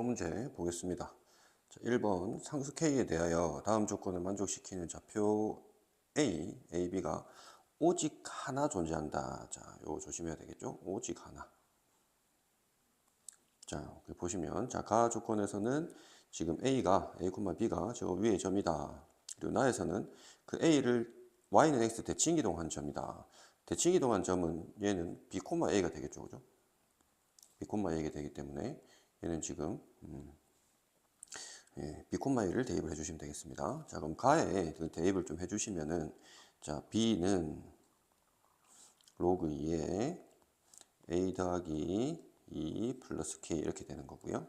문제 보겠습니다. 자, 1번 상수 K에 대하여 다음 조건을 만족시키는 좌표 A, B가 오직 하나 존재한다. 자, 요거 조심해야 되겠죠? 오직 하나. 자, 여기 보시면 자, 가 조건에서는 지금 A가 B가 저 위의 점이다. 그리고 나에서는 그 A를 Y는 X 대칭이동한 점이다. 대칭이동한 점은 얘는 B, A가 되겠죠, 그죠? B, A가 되기 때문에 얘는 지금 B, A를 대입을 해주시면 되겠습니다. 자, 그럼 가에 대입을 좀 해주시면은, 자, B는 로그 2에 A 더하기 2 플러스 K 이렇게 되는 거고요.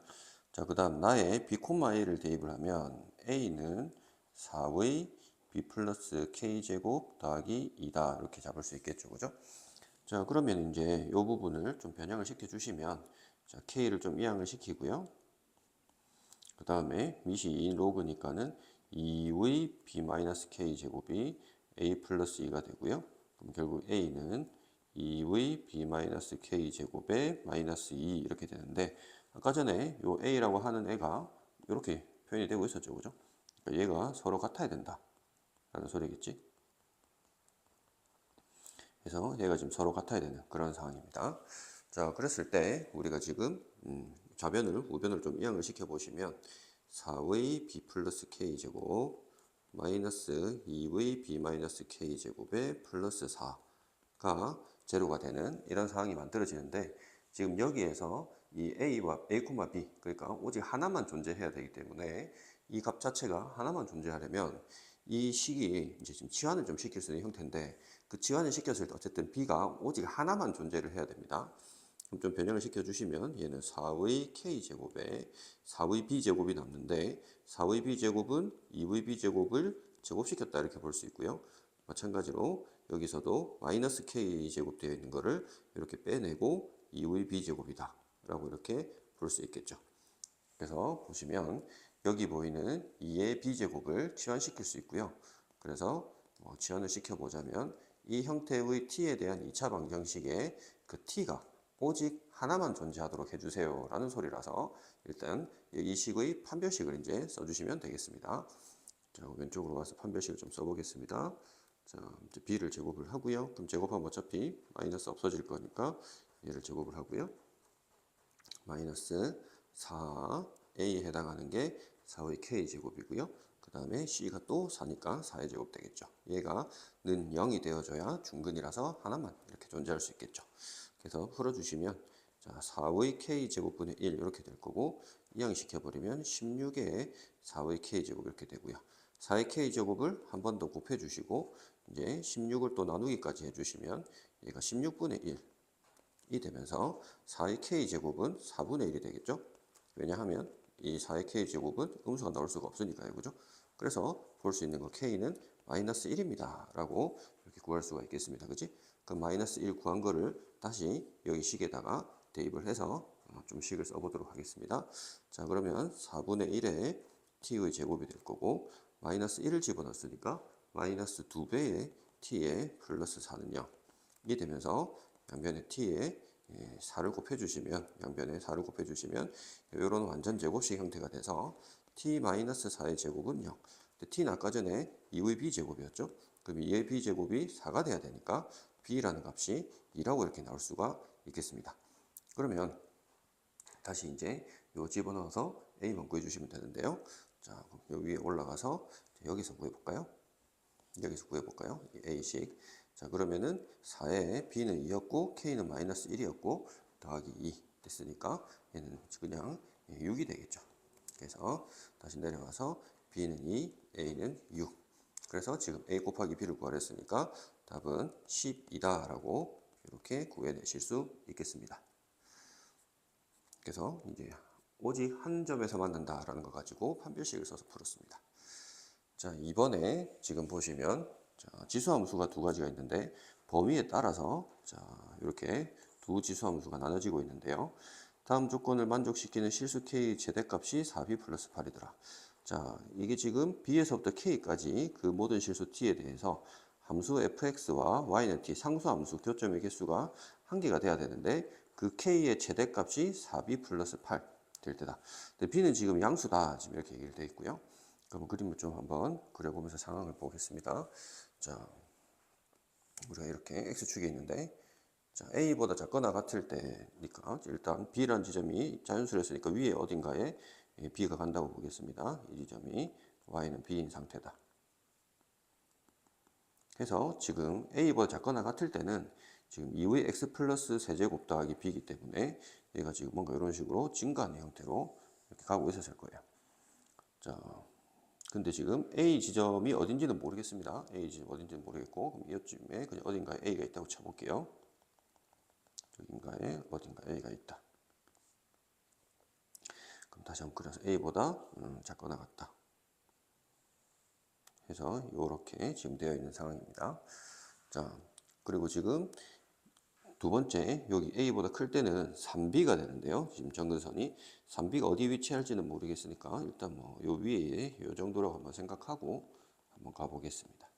자, 그 다음 나의 B, A를 대입을 하면 A는 4의 B 플러스 K 제곱 더하기 2다. 이렇게 잡을 수 있겠죠. 그죠? 자, 그러면 이제 이 부분을 좀 변형을 시켜주시면, 자, K를 좀 이항을 시키고요. 그 다음에 밑이 2 로그니까는 2의 b-k 제곱이 a 플러스 2가 되고요. 그럼 결국 a는 2의 b-k 제곱에 마이너스 2 이렇게 되는데, 아까 전에 요 a라고 하는 애가 이렇게 표현이 되고 있었죠, 그죠? 그러니까 얘가 서로 같아야 된다 라는 소리겠지. 그래서 얘가 지금 서로 같아야 되는 그런 상황입니다. 자, 그랬을 때 우리가 지금 좌변을 우변을 좀 이항을 시켜 보시면 4의 b 플러스 k 제곱 마이너스 2의 b 마이너스 k 제곱에 플러스 4가 제로가 되는 이런 상황이 만들어지는데, 지금 여기에서 이 a와 a, b 그러니까 오직 하나만 존재해야 되기 때문에 이 값 자체가 하나만 존재하려면 이 식이 이제 지금 치환을 좀 시킬 수 있는 형태인데, 그 치환을 시켰을 때 어쨌든 b가 오직 하나만 존재를 해야 됩니다. 그럼 좀 변형을 시켜주시면 얘는 4의 k제곱에 4의 b제곱이 남는데, 4의 b제곱은 2의 b제곱을 제곱시켰다 이렇게 볼 수 있고요. 마찬가지로 여기서도 마이너스 k제곱 되어 있는 거를 이렇게 빼내고 2의 b제곱이다 라고 이렇게 볼 수 있겠죠. 그래서 보시면 여기 보이는 2의 b제곱을 치환시킬 수 있고요. 그래서 치환을 시켜보자면 이 형태의 t에 대한 2차 방정식에 그 t가 오직 하나만 존재하도록 해주세요 라는 소리라서, 일단 이 식의 판별식을 이제 써주시면 되겠습니다. 자, 왼쪽으로 와서 판별식을 좀 써보겠습니다. 자, 이제 b를 제곱을 하고요. 그럼 제곱하면 어차피 마이너스 없어질 거니까 얘를 제곱을 하고요. 마이너스 4a에 해당하는 게 4의 k제곱이고요. 그 다음에 c가 또 4니까 4의 제곱 되겠죠. 얘가 는 0이 되어줘야 중근이라서 하나만 이렇게 존재할 수 있겠죠. 그래서 풀어주시면, 자, 4의 k제곱분의 1 이렇게 될 거고, 이항시켜버리면 16의 4의 k제곱 이렇게 되고요. 4의 k제곱을 한 번 더 곱해주시고, 이제 16을 또 나누기까지 해주시면 얘가 16분의 1 이 되면서 4의 k제곱은 4분의 1이 되겠죠. 왜냐하면 이 4의 k제곱은 음수가 나올 수가 없으니까요, 그죠? 그래서 볼 수 있는 거 k는 마이너스 1입니다 라고 이렇게 구할 수가 있겠습니다, 그지? 그럼 마이너스 1 구한 거를 다시 여기 식에다가 대입을 해서 좀 식을 써보도록 하겠습니다. 자, 그러면 4분의 1에 t의 제곱이 될 거고, 마이너스 1을 집어넣었으니까 마이너스 2배의 t에 플러스 4는 0. 이 되면서 양변에 t에 4를 곱해주시면, 양변에 4를 곱해주시면 이런 완전 제곱식 형태가 돼서 t-4의 제곱은 0. 근데 t는 아까 전에 2의 b제곱이었죠. 그럼 2의 b제곱이 4가 돼야 되니까 b라는 값이 2라고 이렇게 나올 수가 있겠습니다. 그러면 다시 이제 요 집어넣어서 a만 구해주시면 되는데요. 자, 여기 위에 올라가서 여기서 구해볼까요? 여기서 구해볼까요? a식. 자, 그러면은 4에 b는 2였고 k는 마이너스 1이었고 더하기 2 됐으니까 얘는 그냥 6이 되겠죠. 그래서 다시 내려가서 b는 2, a는 6. 그래서 지금 a 곱하기 b를 구하랬으니까 답은 10이다 라고 이렇게 구해내실 수 있겠습니다. 그래서 이제 오직 한 점에서 만든다라는 거 가지고 판별식을 써서 풀었습니다. 자, 이번에 지금 보시면, 자, 지수함수가 두 가지가 있는데 범위에 따라서 자, 이렇게 두 지수함수가 나눠지고 있는데요. 다음 조건을 만족시키는 실수 k 최대값이 4b 플러스 8이더라. 자, 이게 지금 b에서부터 k까지 그 모든 실수 t에 대해서 함수 fx와 y는 t 상수함수 교점의 개수가 한 개가 돼야 되는데, 그 k의 최대값이 4b 플러스 8. 될 때다. 근데 B는 지금 양수다. 지금 이렇게 얘기를 돼 있고요. 그럼 그림을 좀 한번 그려보면서 상황을 보겠습니다. 자, 우리가 이렇게 X축이 있는데, 자, A보다 작거나 같을 때니까 일단 B라는 지점이 자연수였으니까 위에 어딘가에 B가 간다고 보겠습니다. 이 지점이 Y는 B인 상태다. 그래서 지금 A보다 작거나 같을 때는 지금 2의 X 플러스 세제곱 더하기 B이기 때문에 얘가 지금 뭔가 이런 식으로 증가하는 형태로 이렇게 가고 있었을 거예요. 자, 근데 지금 A 지점이 어딘지는 모르겠습니다. A 지점 어딘지는 모르겠고, 그럼 이쯤에 그냥 어딘가에 A가 있다고 쳐볼게요. 어딘가에 A가 있다. 그럼 다시 한번 그려서 A보다 작거나 같다. 해서 이렇게 지금 되어 있는 상황입니다. 자, 그리고 지금 두 번째, 여기 A보다 클 때는 3B가 되는데요. 지금 정근선이 3B가 어디 위치할지는 모르겠으니까 일단 뭐 요 위에 요 정도라고 한번 생각하고 한번 가보겠습니다.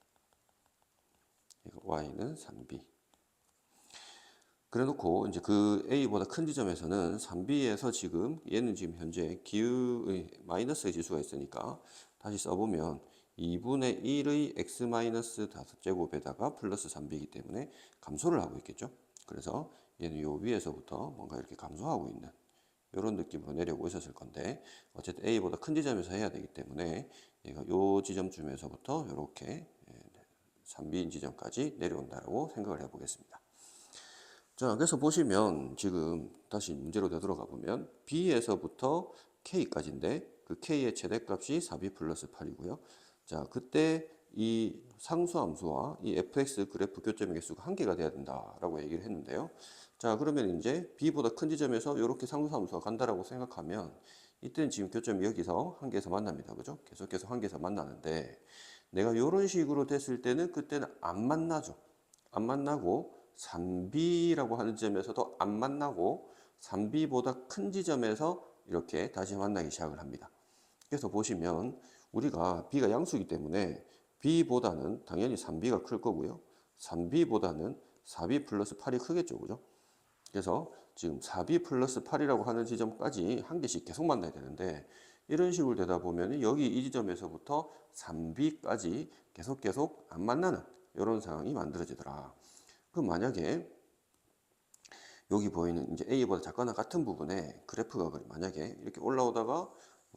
Y는 3B. 그래 놓고 이제 그 A보다 큰 지점에서는 3B에서 지금 얘는 지금 현재 기울의 마이너스의 지수가 있으니까 다시 써보면 2분의 1의 x 마이너스 5제곱에다가 플러스 3B이기 때문에 감소를 하고 있겠죠. 그래서 얘는 요 위에서부터 뭔가 이렇게 감소하고 있는 이런 느낌으로 내려오고 있었을 건데 어쨌든 A보다 큰 지점에서 해야 되기 때문에 얘가 요 지점쯤에서부터 이렇게 3B인 지점까지 내려온다고 생각을 해보겠습니다. 자, 그래서 보시면 지금 다시 문제로 되돌아가 보면 B에서부터 K까지인데 그 K의 최대값이 4B 플러스 8이고요. 자, 그때 이 상수함수와 이 fx 그래프 교점의 개수가 한 개가 돼야 된다라고 얘기를 했는데요. 자, 그러면 이제 B보다 큰 지점에서 이렇게 상수함수가 간다라고 생각하면 이때는 지금 교점이 여기서 한 개에서 만납니다. 그죠? 계속해서 한 개에서 만나는데 내가 이런 식으로 됐을 때는 그때는 안 만나죠. 안 만나고 3B라고 하는 지점에서도 안 만나고 3B보다 큰 지점에서 이렇게 다시 만나기 시작을 합니다. 그래서 보시면 우리가 B가 양수이기 때문에 B보다는 당연히 3B가 클 거고요. 3B보다는 4B 플러스 8이 크겠죠. 그죠? 그래서 지금 4B 플러스 8이라고 하는 지점까지 한 개씩 계속 만나야 되는데 이런 식으로 되다 보면 여기 이 지점에서부터 3B까지 계속 안 만나는 이런 상황이 만들어지더라. 그럼 만약에 여기 보이는 이제 A보다 작거나 같은 부분에 그래프가 만약에 이렇게 올라오다가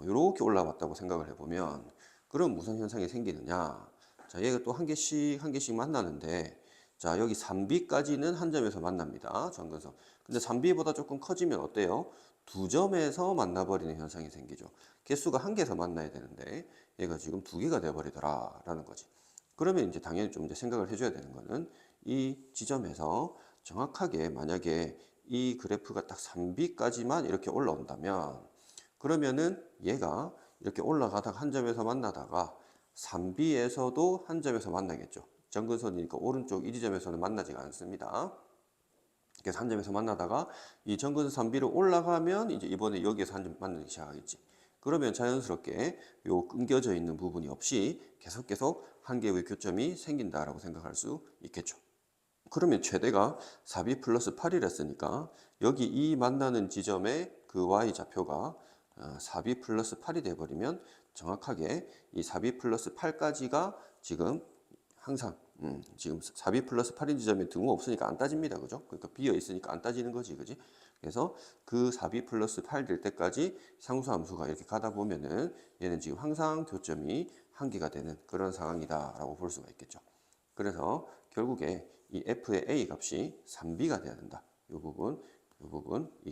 이렇게 올라왔다고 생각을 해보면 그럼 무슨 현상이 생기느냐? 자, 얘가 또 한 개씩 만나는데 자, 여기 3B까지는 한 점에서 만납니다. 전근선. 근데 3B보다 조금 커지면 어때요? 두 점에서 만나버리는 현상이 생기죠. 개수가 한 개에서 만나야 되는데 얘가 지금 두 개가 돼버리더라라는 거지. 그러면 이제 당연히 좀 이제 생각을 해줘야 되는 거는 이 지점에서 정확하게 만약에 이 그래프가 딱 3B까지만 이렇게 올라온다면 그러면은 얘가 이렇게 올라가다가 한 점에서 만나다가 3B에서도 한 점에서 만나겠죠. 정근선이니까 오른쪽 이 지점에서는 만나지가 않습니다. 그래서 한 점에서 만나다가 이 정근선 3B로 올라가면 이제 이번에 여기에서 한 점 만나기 시작하겠지. 그러면 자연스럽게 요 끊겨져 있는 부분이 없이 계속 한 개의 교점이 생긴다라고 생각할 수 있겠죠. 그러면 최대가 4B 플러스 8이랬으니까 여기 이 만나는 지점의 그 y좌표가 4B 플러스 8이 돼버리면 정확하게 이 4B 플러스 8까지가 지금 항상 지금 4B 플러스 8인 지점에 등호 없으니까 안 따집니다. 그죠? 그러니까 비어 있으니까 안 따지는 거지. 그지? 그래서 그 4B 플러스 8 될 때까지 상수함수가 이렇게 가다 보면은 얘는 지금 항상 교점이 한 개가 되는 그런 상황이다라고 볼 수가 있겠죠. 그래서 결국에 이 f의 a 값이 3b가 돼야 된다. 이 부분,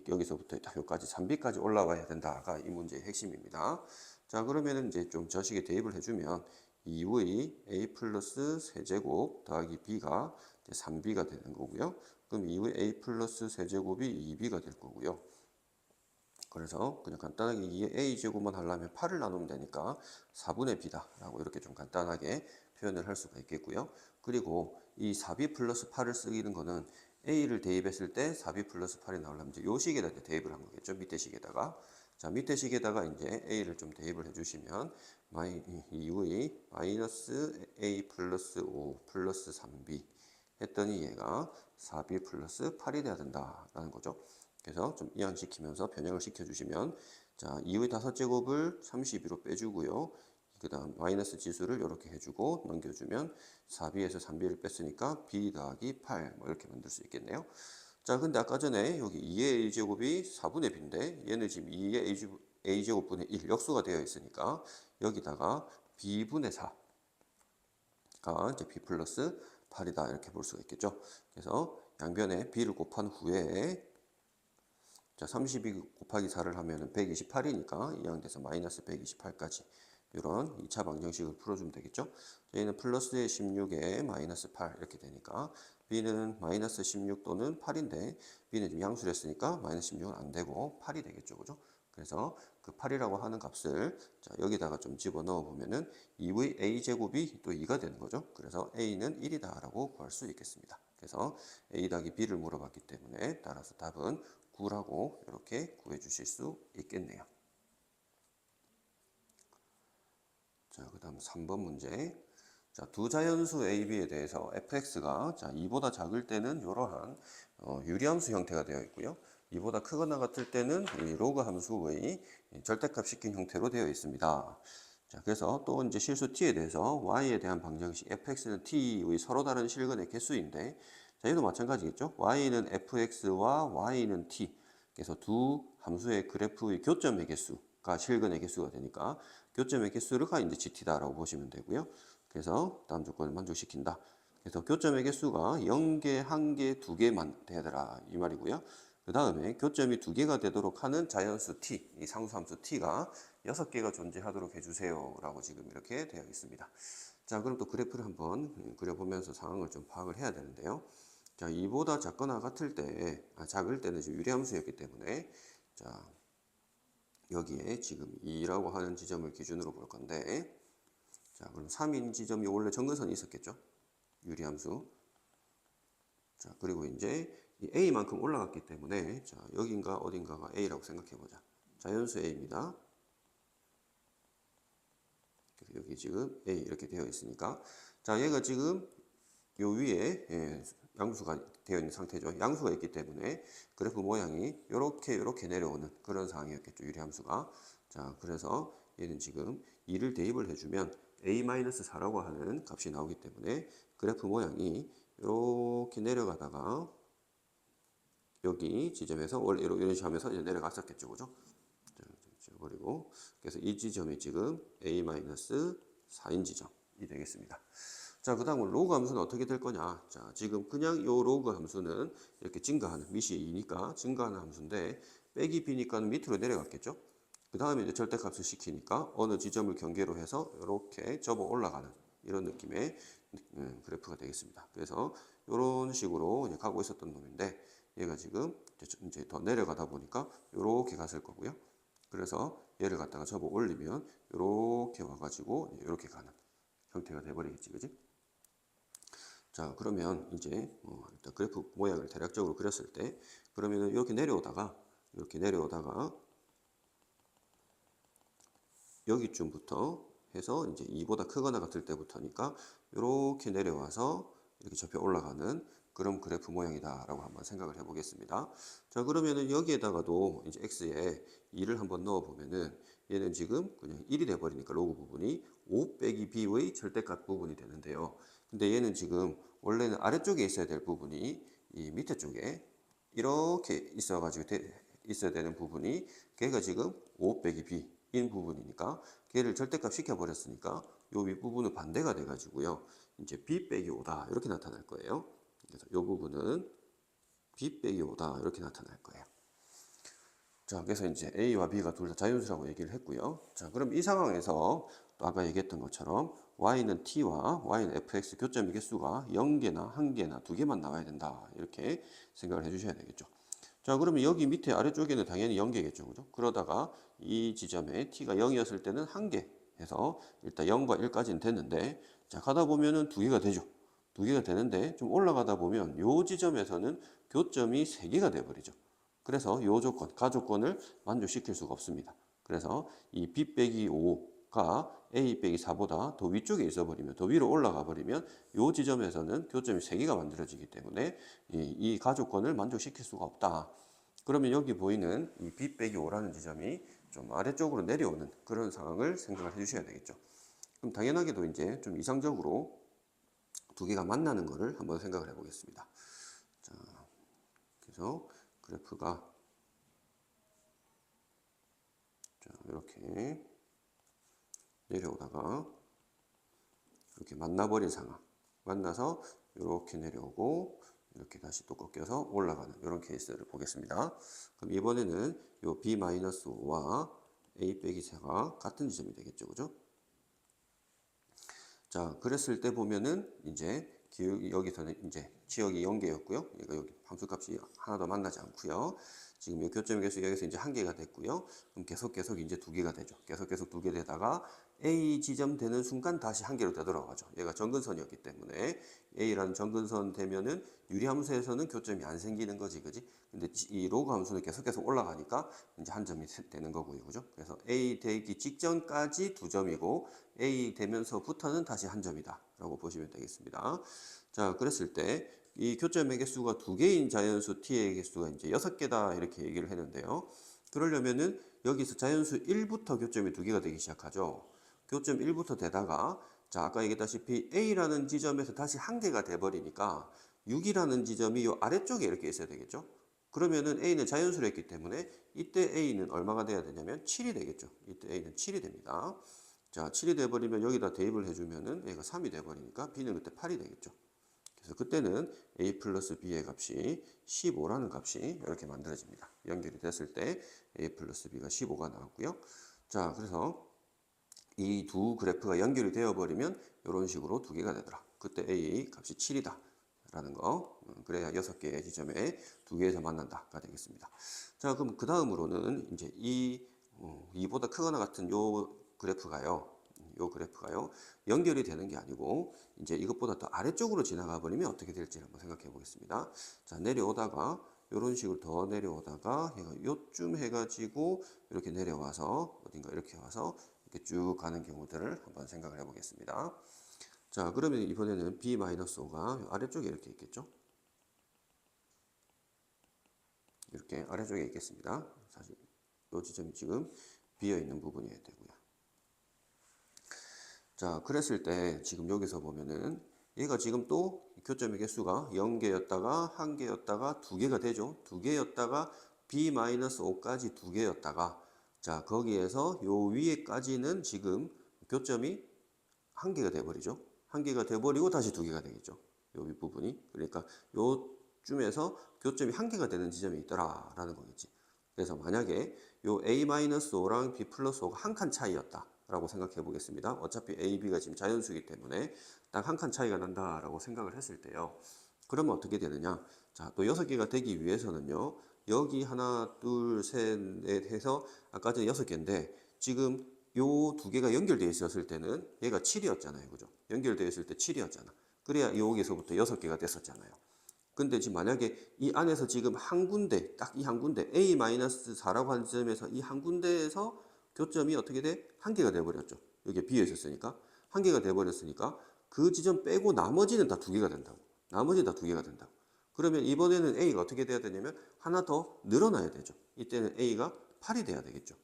여기서부터 딱 여기까지 3b까지 올라와야 된다가 이 문제의 핵심입니다. 자, 그러면은 이제 좀 저식에 대입을 해주면 2의 a 플러스 세제곱 더하기 b가 3b가 되는 거고요. 그럼 2의 a 플러스 세제곱이 2b가 될 거고요. 그래서 그냥 간단하게 2의 a 제곱만 하려면 8을 나누면 되니까 4분의 b다 라고 이렇게 좀 간단하게 표현을 할 수가 있겠고요. 그리고 이 4b 플러스 8을 쓰기는 거는 a를 대입했을 때 4b 플러스 8이 나오려면 이제 요 식에다 대입을 한 거겠죠. 밑에 식에다가. 자, 밑에 식에다가 이제 a를 좀 대입을 해주시면 2의 마이너스 a 플러스 5 플러스 3b 했더니 얘가 4b 플러스 8이 돼야 된다라는 거죠. 그래서 좀 이항시키면서 변형을 시켜주시면 자, 2의 5제곱을 32로 빼주고요. 그 다음 마이너스 지수를 이렇게 해주고 넘겨주면 4b에서 3b를 뺐으니까 b 더하기 8 뭐 이렇게 만들 수 있겠네요. 자, 근데 아까 전에 여기 2의 a제곱이 4분의 b인데 얘는 지금 2의 a제곱분의 1 역수가 되어 있으니까 여기다가 b분의 4가 이제 b 플러스 8이다 이렇게 볼 수가 있겠죠. 그래서 양변에 b를 곱한 후에 자, 32 곱하기 4를 하면은 128이니까 이항돼서 마이너스 128까지 이런 2차 방정식을 풀어주면 되겠죠. 저희는 플러스의 16에 마이너스 8 이렇게 되니까 b는 마이너스 16 또는 8인데 b는 지금 양수를 했으니까 마이너스 16은 안 되고 8이 되겠죠. 그죠? 그래서 그 8이라고 하는 값을 자, 여기다가 좀 집어넣어 보면은 2의 a제곱이 또 2가 되는 거죠. 그래서 a는 1이다 라고 구할 수 있겠습니다. 그래서 a 더하기 b를 물어봤기 때문에 따라서 답은 9라고 이렇게 구해 주실 수 있겠네요. 자, 그 다음 3번 문제. 자, 두 자연수 a, b에 대해서 fx가 자, 2보다 작을 때는 이러한 유리함수 형태가 되어 있고요. 2보다 크거나 같을 때는 이 로그 함수의 절대값 시킨 형태로 되어 있습니다. 자, 그래서 또 이제 실수 t에 대해서 y에 대한 방정식 fx는 t의 서로 다른 실근의 개수인데 자, 얘도 마찬가지겠죠. y는 fx와 y는 t. 그래서 두 함수의 그래프의 교점의 개수가 실근의 개수가 되니까 교점의 개수가 이제 gt다라고 보시면 되고요. 그래서 다음 조건을 만족시킨다. 그래서 교점의 개수가 0개, 1개, 2개만 되더라 이 말이고요. 그 다음에 교점이 2개가 되도록 하는 자연수 t, 이 상수함수 t가 6개가 존재하도록 해주세요 라고 지금 이렇게 되어 있습니다. 자, 그럼 또 그래프를 한번 그려보면서 상황을 좀 파악을 해야 되는데요. 자, 2보다 작거나 같을 때, 작을 때는 지금 유리함수였기 때문에 자, 여기에 지금 2라고 하는 지점을 기준으로 볼 건데 자, 그럼 3인 지점이 원래 정근선이 있었겠죠? 유리함수. 자, 그리고 이제 이 A만큼 올라갔기 때문에 자, 여긴가 어딘가가 A라고 생각해 보자. 자연수 A입니다. 그래서 여기 지금 A 이렇게 되어 있으니까 자, 얘가 지금 요 위에 양수가 되어 있는 상태죠. 양수가 있기 때문에 그래프 모양이 요렇게 내려오는 그런 상황이었겠죠. 유리함수가. 자, 그래서 얘는 지금 2를 대입을 해주면 a-4라고 하는 값이 나오기 때문에 그래프 모양이 이렇게 내려가다가 여기 지점에서 원래 이런 식으로 하면서 이제 내려갔었겠죠. 그죠? 그리고 그래서 이 지점이 지금 a-4인 지점이 되겠습니다. 자, 그 다음은 로그 함수는 어떻게 될 거냐. 자, 지금 그냥 이 로그 함수는 이렇게 증가하는, 밑이 2니까 증가하는 함수인데, 빼기 b니까 밑으로 내려갔겠죠? 그 다음에 이제 절대값을 시키니까 어느 지점을 경계로 해서 이렇게 접어 올라가는 이런 느낌의 그래프가 되겠습니다. 그래서 이런 식으로 이제 가고 있었던 놈인데, 얘가 지금 이제 더 내려가다 보니까 이렇게 갔을 거고요. 그래서 얘를 갖다가 접어 올리면 이렇게 와가지고 이렇게 가는 형태가 돼버리겠지, 그지? 자, 그러면 이제 일단 그래프 모양을 대략적으로 그렸을 때 그러면은 이렇게 내려오다가 여기쯤부터 해서 이제 2보다 크거나 같을 때부터니까 이렇게 내려와서 이렇게 접혀 올라가는 그런 그래프 모양이다라고 한번 생각을 해보겠습니다. 자, 그러면은 여기에다가도 이제 x에 2를 한번 넣어보면은 얘는 지금 그냥 1이 돼버리니까 로그 부분이 5 빼기 b의 절대값 부분이 되는데요. 근데 얘는 지금 원래는 아래쪽에 있어야 될 부분이 이 밑에 쪽에 이렇게 있어야 되는 부분이 걔가 지금 5 빼기 b인 부분이니까 걔를 절대값 시켜버렸으니까 요 윗부분은 반대가 돼가지고요. 이제 b 빼기 5다 이렇게 나타날 거예요. 그래서 요 부분은 b 빼기 5다 이렇게 나타날 거예요. 자, 그래서 이제 a와 b가 둘 다 자연수라고 얘기를 했고요. 자, 그럼 이 상황에서 또 아까 얘기했던 것처럼 y는 t와 y는 fx 교점의 개수가 0개나 1개나 2개만 나와야 된다. 이렇게 생각을 해주셔야 되겠죠. 자, 그러면 여기 밑에 아래쪽에는 당연히 0개겠죠. 그죠? 그러다가 이 지점에 t가 0이었을 때는 1개 해서 일단 0과 1까지는 됐는데 자, 가다 보면은 2개가 되죠. 2개가 되는데 좀 올라가다 보면 요 지점에서는 교점이 3개가 돼 버리죠. 그래서 요 조건, 가조건을 만족시킬 수가 없습니다. 그래서 이 b 빼기 5가 a 빼기 4보다 더 위쪽에 있어 버리면, 더 위로 올라가 버리면 요 지점에서는 교점이 3개가 만들어지기 때문에 이 가조건을 만족시킬 수가 없다. 그러면 여기 보이는 이 b 빼기 5라는 지점이 좀 아래쪽으로 내려오는 그런 상황을 생각을 해주셔야 되겠죠. 그럼 당연하게도 이제 좀 이상적으로 두 개가 만나는 거를 한번 생각을 해보겠습니다. 자, 그래서 그래프가 자, 이렇게 내려오다가 이렇게 만나버린 상황, 만나서 이렇게 내려오고 이렇게 다시 또 꺾여서 올라가는 이런 케이스를 보겠습니다. 그럼 이번에는 요 B-5와 A 빼기 4가 같은 지점이 되겠죠, 그죠? 자, 그랬을 때 보면은 이제 여기서는 이제 지역이 0개였고요. 얘가 여기 함수값이 하나도 만나지 않고요. 지금 이 교점의 개수가 여기서 이제 1개가 됐고요. 그럼 계속 이제 2개가 되죠. 계속 2개 되다가 A 지점 되는 순간 다시 1개로 되돌아가죠. 얘가 정근선이었기 때문에 A라는 정근선 되면은 유리함수에서는 교점이 안 생기는 거지, 그지? 근데 이 로그 함수는 계속 올라가니까 이제 한 점이 되는 거고요, 그죠? 그래서 A 되기 직전까지 2점이고 A 되면서부터는 다시 한 점이다 라고 보시면 되겠습니다. 자, 그랬을 때 이 교점의 개수가 2개인 자연수 t의 개수가 이제 6개다 이렇게 얘기를 했는데요. 그러려면은 여기서 자연수 1부터 교점이 2개가 되기 시작하죠. 교점 1부터 되다가 자, 아까 얘기했다시피 A라는 지점에서 다시 1개가 돼버리니까 6이라는 지점이 요 아래쪽에 이렇게 있어야 되겠죠. 그러면은 A는 자연수로 했기 때문에 이때 A는 얼마가 돼야 되냐면 7이 되겠죠. 이때 A는 7이 됩니다. 자, 7이 돼버리면 여기다 대입을 해주면은 A가 3이 돼버리니까 B는 그때 8이 되겠죠. 그래서 그때는 A 플러스 B의 값이 15라는 값이 이렇게 만들어집니다. 연결이 됐을 때 A 플러스 B가 15가 나왔고요. 자, 그래서 이 두 그래프가 연결이 되어버리면 이런 식으로 2개가 되더라. 그때 A 값이 7이다. 라는 거. 그래야 6개의 지점에 2개에서 만난다가 되겠습니다. 자, 그럼 그 다음으로는 이제 이보다 크거나 같은 요 그래프가요. 연결이 되는 게 아니고 이제 이것보다 더 아래쪽으로 지나가 버리면 어떻게 될지 한번 생각해 보겠습니다. 자, 내려오다가 이런 식으로 더 내려오다가 얘가 요쯤 해가지고 이렇게 내려와서 어딘가 이렇게 와서 이렇게 쭉 가는 경우들을 한번 생각을 해 보겠습니다. 자, 그러면 이번에는 B-5가 아래쪽에 이렇게 있겠죠? 이렇게 아래쪽에 있겠습니다. 사실 이 지점이 지금 비어 있는 부분이어야 되고요. 자, 그랬을 때 지금 여기서 보면은 얘가 지금 또 교점의 개수가 0개였다가 1개였다가 2개가 되죠. 2개였다가 B-5까지 2개였다가 자, 거기에서 요 위에까지는 지금 교점이 1개가 돼버리죠. 1개가 돼버리고 다시 2개가 되겠죠. 요 윗부분이. 그러니까 요쯤에서 교점이 1개가 되는 지점이 있더라라는 거겠지. 그래서 만약에 요 A-5랑 B 플러스 5가 한 칸 차이였다. 라고 생각해 보겠습니다. 어차피 A, B가 지금 자연수이기 때문에 딱 한 칸 차이가 난다라고 생각을 했을 때요. 그러면 어떻게 되느냐? 자, 또 6개가 되기 위해서는요. 여기 하나, 둘, 셋, 넷 해서 아까 전에 6개인데 지금 요 2개가 연결되어 있었을 때는 얘가 7이었잖아요. 그죠? 연결되어 있을 때 7이었잖아. 그래야 여기서부터 6개가 됐었잖아요. 근데 지금 만약에 이 안에서 지금 한 군데, 딱 이 한 군데, A-4라고 하는 지점에서 이 한 군데에서 교점이 어떻게 돼? 1개가 돼버렸죠. 여기에 비어 있었으니까. 1개가 돼버렸으니까 그 지점 빼고 나머지는 다 2개가 된다고. 나머지는 다 2개가 된다고. 그러면 이번에는 A가 어떻게 돼야 되냐면 하나 더 늘어나야 되죠. 이때는 A가 8이 돼야 되겠죠.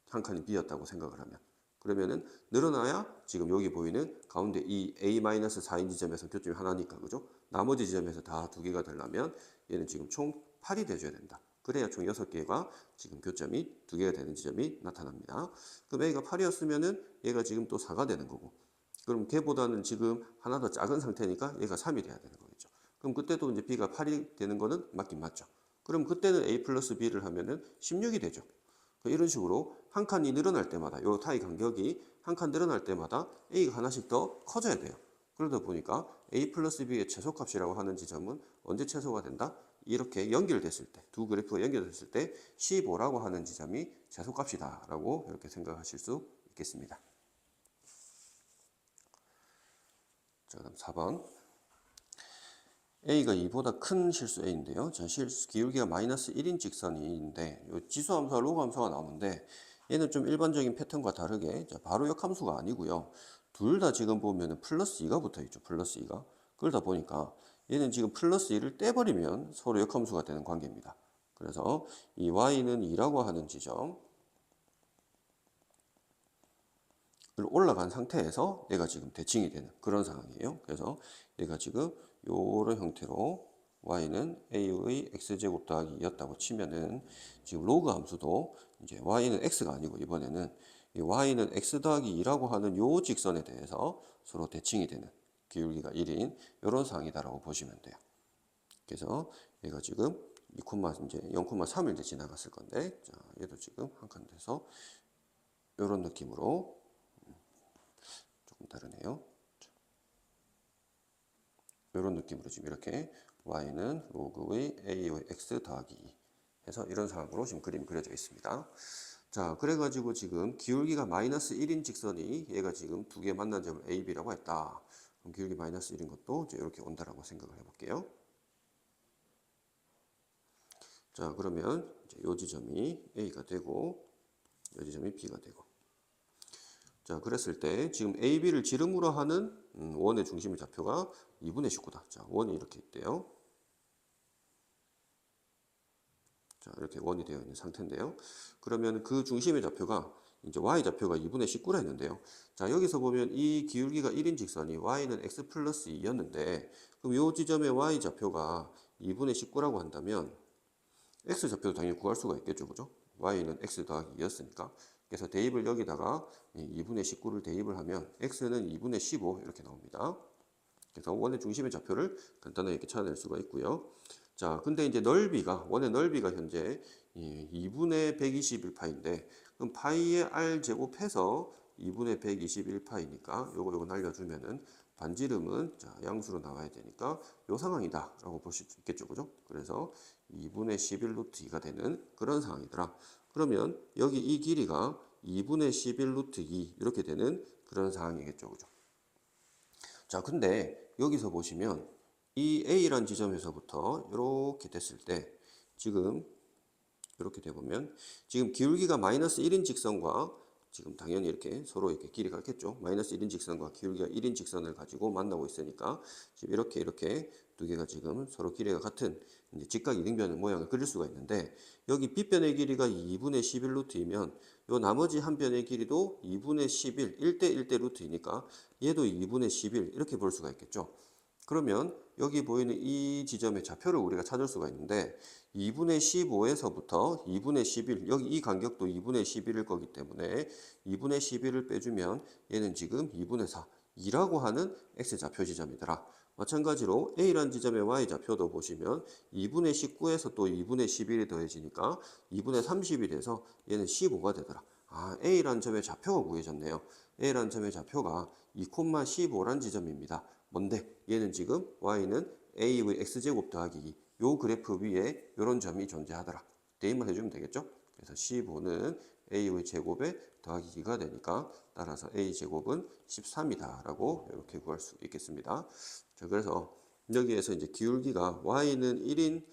한 칸이 비었다고 생각을 하면. 그러면은 늘어나야 지금 여기 보이는 가운데 이 A-4인 지점에서 교점이 하나니까, 그죠? 나머지 지점에서 다 2개가 되려면 얘는 지금 총 8이 돼줘야 된다. 그래야 총 6개가 지금 교점이 2개가 되는 지점이 나타납니다. 그럼 A가 8이었으면은 얘가 지금 또 4가 되는 거고. 그럼 걔보다는 지금 하나 더 작은 상태니까 얘가 3이 돼야 되는 거겠죠. 그럼 그때도 이제 B가 8이 되는 거는 맞긴 맞죠. 그럼 그때는 A 플러스 B를 하면은 16이 되죠. 이런 식으로 한 칸이 늘어날 때마다 요 타이 간격이 한 칸 늘어날 때마다 A가 하나씩 더 커져야 돼요. 그러다 보니까 A 플러스 B의 최소값이라고 하는 지점은 언제 최소가 된다? 이렇게 연결됐을 때, 두 그래프가 연결됐을 때 15라고 하는 지점이 최소값이다 라고 이렇게 생각하실 수 있겠습니다. 자, 그다음 4번. A가 2보다 큰 실수 A인데요. 자, 실수 기울기가 마이너스 1인 직선인데 요 지수함수와 로그함수가 나오는데 얘는 좀 일반적인 패턴과 다르게 자, 바로 역함수가 아니고요. 둘 다 지금 보면은 플러스 2가 붙어 있죠. 플러스 2가. 그러다 보니까 얘는 지금 플러스 2를 떼버리면 서로 역함수가 되는 관계입니다. 그래서 이 y는 2라고 하는 지점 올라간 상태에서 얘가 지금 대칭이 되는 그런 상황이에요. 그래서 얘가 지금 요런 형태로 y는 a의 x제곱 더하기 2였다고 치면은 지금 로그 함수도 이제 y는 x가 아니고 이번에는 이 y는 x 더하기 2라고 하는 요 직선에 대해서 서로 대칭이 되는 기울기가 1인 이런 상황이다라고 보시면 돼요. 그래서 얘가 지금 2, 이제 0,3일 때 지나갔을 건데, 자, 얘도 지금 한 칸 돼서 이런 느낌으로 조금 다르네요. 이런 느낌으로 지금 이렇게 y는 로그의 a의 x 더하기 2 해서 이런 상황으로 지금 그림이 그려져 있습니다. 자, 그래가지고 지금 기울기가 마이너스 1인 직선이 얘가 지금 두 개 만난 점을 a, b라고 했다. 그럼 기울기 마이너스 1인 것도 이제 이렇게 온다라고 생각을 해볼게요. 자, 그러면 이제 요 지점이 a가 되고 요 지점이 b가 되고, 자, 그랬을 때 지금 AB를 지름으로 하는 원의 중심의 좌표가 2분의 19다. 자, 원이 이렇게 있대요. 자, 이렇게 원이 되어 있는 상태인데요. 그러면 그 중심의 좌표가 이제 y 좌표가 2분의 19라 했는데요. 자, 여기서 보면 이 기울기가 1인 직선이 y는 x 플러스 2였는데, 그럼 이 지점의 y 좌표가 2분의 19라고 한다면 x 좌표도 당연히 구할 수가 있겠죠, 그죠? y는 x 더하기 2였으니까. 그래서 대입을 여기다가 2분의 19를 대입을 하면 x는 2분의 15 이렇게 나옵니다. 그래서 원의 중심의 좌표를 간단하게 이렇게 찾아낼 수가 있고요. 자, 근데 이제 넓이가, 원의 넓이가 현재 2분의 121파인데, 그럼 파이의 r 제곱해서 2분의 121파이니까 요거 날려주면은 반지름은 자, 양수로 나와야 되니까 요 상황이다 라고 보실 수 있겠죠, 그죠? 그래서 2분의 11 루트 2가 되는 그런 상황이더라. 그러면 여기 이 길이가 2분의 11 루트 2 이렇게 되는 그런 상황이겠죠, 그죠? 자, 근데 여기서 보시면 이 A라는 지점에서부터 이렇게 됐을 때 지금 이렇게 돼 보면 지금 기울기가 마이너스 1인 직선과 지금 당연히 이렇게 서로 이렇게 길이가 있겠죠. 마이너스 1인 직선과 기울기가 1인 직선을 가지고 만나고 있으니까 지금 이렇게 두 개가 지금 서로 길이가 같은 이제 직각 이등변 모양을 그릴 수가 있는데, 여기 빗변의 길이가 2분의 11 루트이면 요 나머지 한 변의 길이도 2분의 11, 1대 1대 루트이니까 얘도 2분의 11 이렇게 볼 수가 있겠죠. 그러면 여기 보이는 이 지점의 좌표를 우리가 찾을 수가 있는데 2분의 15에서부터 2분의 11, 여기 이 간격도 2분의 11일 거기 때문에 2분의 11을 빼주면 얘는 지금 2분의 4, 2라고 하는 x좌표 지점이더라. 마찬가지로 A라는 지점의 y좌표도 보시면 2분의 19에서 또 2분의 11이 더해지니까 2분의 31에서 얘는 15가 되더라. 아, A라는 점의 좌표가 구해졌네요. A라는 점의 좌표가 2,15란 지점입니다. 뭔데? 얘는 지금 y는 a의 x제곱 더하기 2. 요 그래프 위에 이런 점이 존재하더라. 대입만 해주면 되겠죠? 그래서 15는 a의 제곱에 더하기 2가 되니까 따라서 a 제곱은 13이다 라고 이렇게 구할 수 있겠습니다. 자, 그래서 여기에서 이제 기울기가 y는 1인,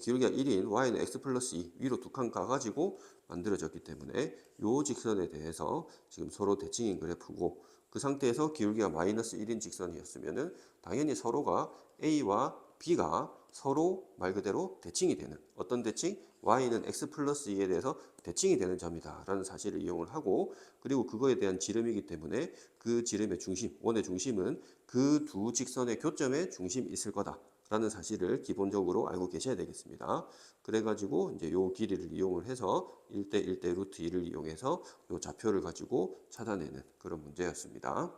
기울기가 1인 y는 x 플러스 2 위로 두 칸 가가지고 만들어졌기 때문에 요 직선에 대해서 지금 서로 대칭인 그래프고, 그 상태에서 기울기가 마이너스 1인 직선이었으면은 당연히 서로가 A와 B가 서로 말 그대로 대칭이 되는, 어떤 대칭? Y는 X 플러스 2에 대해서 대칭이 되는 점이다 라는 사실을 이용을 하고, 그리고 그거에 대한 지름이기 때문에 그 지름의 중심, 원의 중심은 그 두 직선의 교점에 중심이 있을 거다 라는 사실을 기본적으로 알고 계셔야 되겠습니다. 그래가지고 이제 요 길이를 이용을 해서 1대 1대 루트 2를 이용해서 요 좌표를 가지고 찾아내는 그런 문제였습니다.